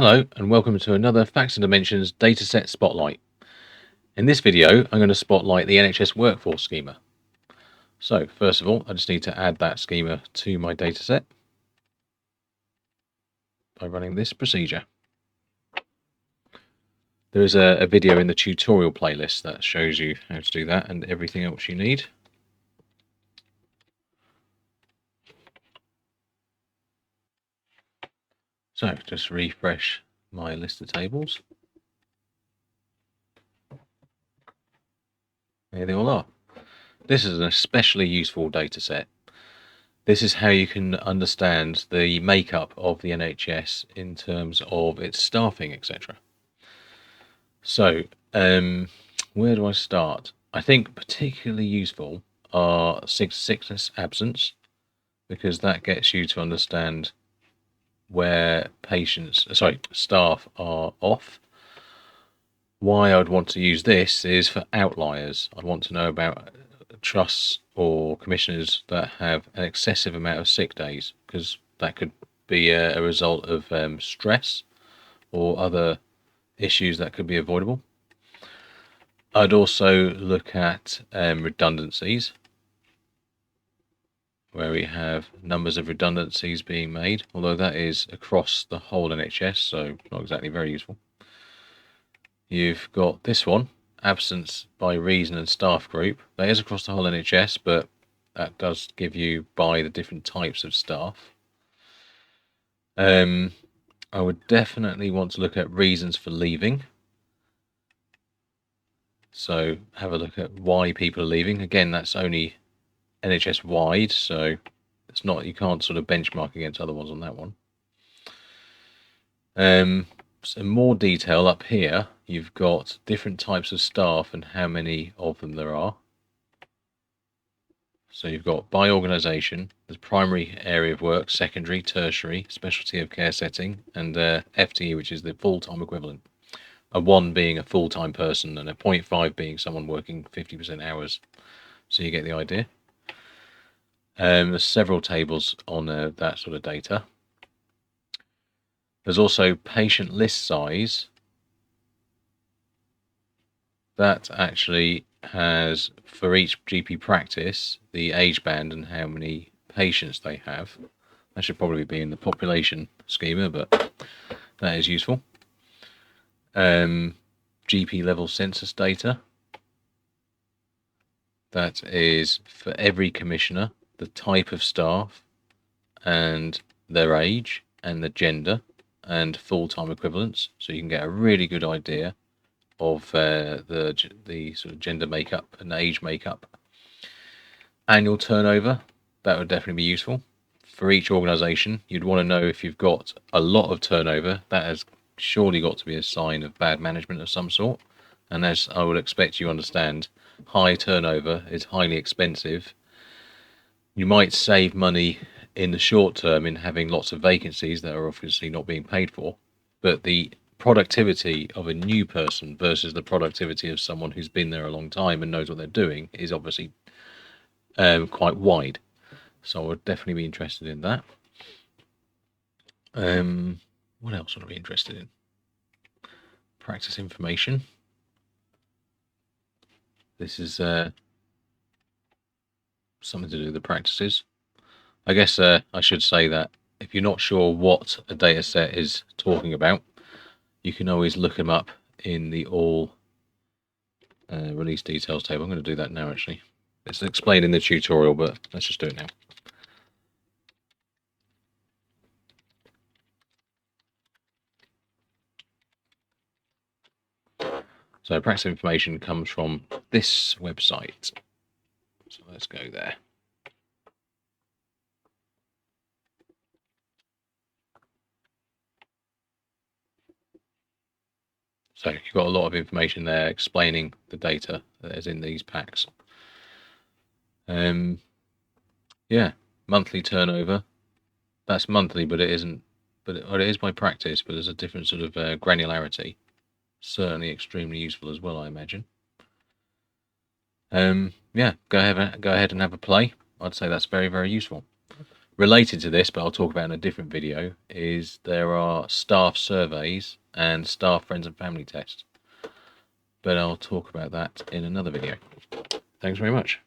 Hello and welcome to another Facts and Dimensions Dataset Spotlight. In this video, I'm going to spotlight the NHS Workforce schema. So first of all, I just need to add that schema to my dataset by running this procedure. There is a video in the tutorial playlist that shows you how to do that and everything else you need. So just refresh my list of tables. There they all are. This is an especially useful data set. This is how you can understand the makeup of the NHS in terms of its staffing, etc. So, where do I start? I think particularly useful are sickness absence, because that gets you to understand where staff are off. Why I'd want to use this is for outliers. I'd want to know about trusts or commissioners that have an excessive amount of sick days, because that could be a result of stress or other issues that could be avoidable. I'd also look at redundancies, where we have numbers of redundancies being made, although that is across the whole NHS, so not exactly very useful. You've got this one, absence by reason and staff group. That is across the whole NHS, but that does give you by the different types of staff. I would definitely want to look at reasons for leaving. So have a look at why people are leaving. Again, that's only NHS wide, so it's not, you can't sort of benchmark against other ones on that one. Some more detail up here. You've got different types of staff and how many of them there are. So you've got by organisation, the primary area of work, secondary, tertiary, specialty of care setting, and FTE, which is the full-time equivalent. A 1 being a full-time person and a 0.5 being someone working 50% hours. So you get the idea. There's several tables on that sort of data. There's also patient list size. That actually has, for each GP practice, the age band and how many patients they have. That should probably be in the population schema, but that is useful. GP level census data. That is for every commissioner, the type of staff and their age and the gender and full-time equivalents, so you can get a really good idea of the sort of gender makeup and age makeup. Annual turnover, that would definitely be useful for each organisation. You'd want to know if you've got a lot of turnover. That has surely got to be a sign of bad management of some sort, and as I would expect you understand, high turnover is highly expensive. You might save money in the short term in having lots of vacancies that are obviously not being paid for, but the productivity of a new person versus the productivity of someone who's been there a long time and knows what they're doing is obviously quite wide. So I would definitely be interested in that. What else would I be interested in? Practice information. This is something to do with the practices. I guess I should say that if you're not sure what a data set is talking about, you can always look them up in the all release details table. I'm going to do that now, actually. It's explained in the tutorial, but let's just do it now. So practice information comes from this website. So let's go there. So you've got a lot of information there explaining the data that is in these packs. Yeah, monthly turnover. That's monthly, but it isn't. But it is by practice. But there's a different sort of granularity. Certainly extremely useful as well, I imagine. Yeah, go ahead and have a play. I'd say that's very, very useful. Related to this, but I'll talk about in a different video, is there are staff surveys and staff friends and family tests. But I'll talk about that in another video. Thanks very much.